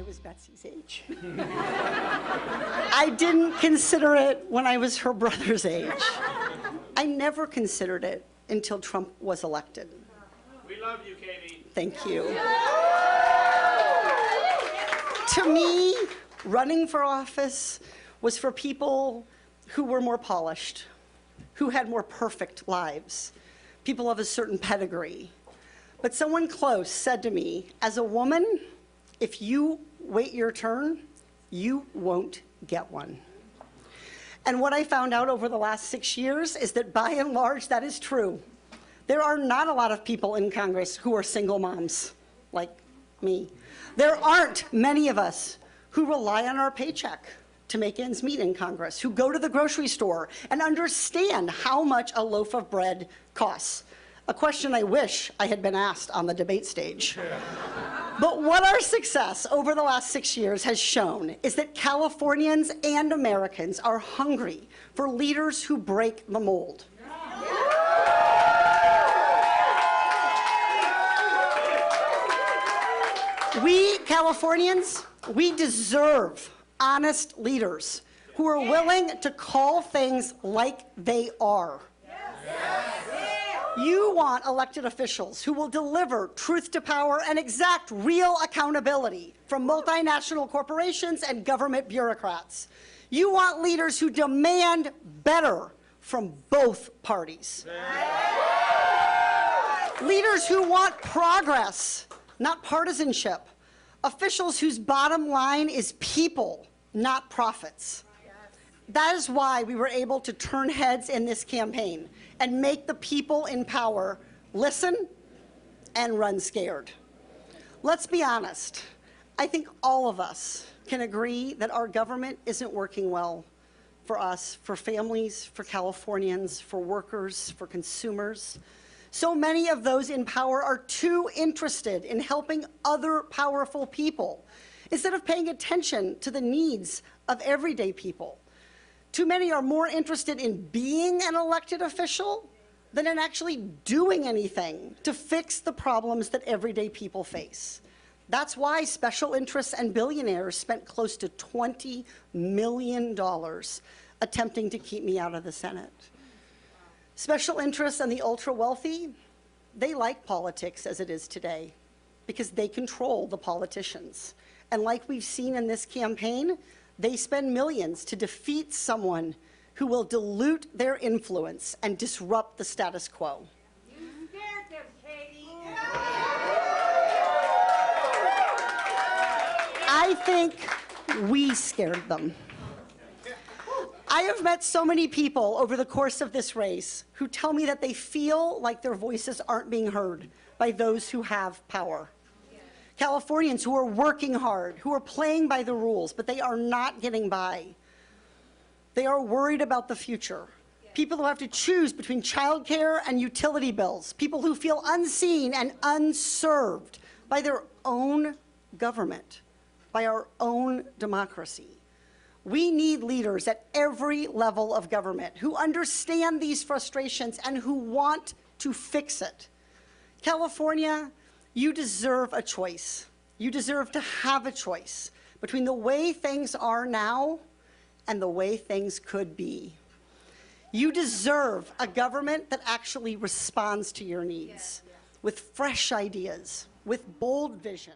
I was Betsy's age. I didn't consider it when I was her brother's age. I never considered it until Trump was elected. We love you, Katie. Thank you. To me, running for office was for people who were more polished, who had more perfect lives, people of a certain pedigree. But someone close said to me, as a woman, if you wait your turn, you won't get one. And what I found out over the last 6 years is that by and large, that is true. There are not a lot of people in Congress who are single moms like me. There aren't many of us who rely on our paycheck to make ends meet in Congress, who go to the grocery store and understand how much a loaf of bread costs. A question I wish I had been asked on the debate stage. But what our success over the last 6 years has shown is that Californians and Americans are hungry for leaders who break the mold. We Californians, we deserve honest leaders who are willing to call things like they are. You want elected officials who will deliver truth to power and exact real accountability from multinational corporations and government bureaucrats. You want leaders who demand better from both parties. Leaders who want progress, not partisanship. Officials whose bottom line is people, not profits. That is why we were able to turn heads in this campaign and make the people in power listen and run scared. Let's be honest. I think all of us can agree that our government isn't working well for us, for families, for Californians, for workers, for consumers. So many of those in power are too interested in helping other powerful people instead of paying attention to the needs of everyday people. Too many are more interested in being an elected official than in actually doing anything to fix the problems that everyday people face. That's why special interests and billionaires spent close to $20 million attempting to keep me out of the Senate. Special interests and the ultra-wealthy, they like politics as it is today because they control the politicians. And like we've seen in this campaign, they spend millions to defeat someone who will dilute their influence and disrupt the status quo. You scared them, Katie. I think we scared them. I have met so many people over the course of this race who tell me that they feel like their voices aren't being heard by those who have power. Californians who are working hard, who are playing by the rules, but they are not getting by. They are worried about the future. People who have to choose between childcare and utility bills. People who feel unseen and unserved by their own government, by our own democracy. We need leaders at every level of government who understand these frustrations and who want to fix it. California, you deserve a choice. You deserve to have a choice between the way things are now and the way things could be. You deserve a government that actually responds to your needs with fresh ideas, with bold vision.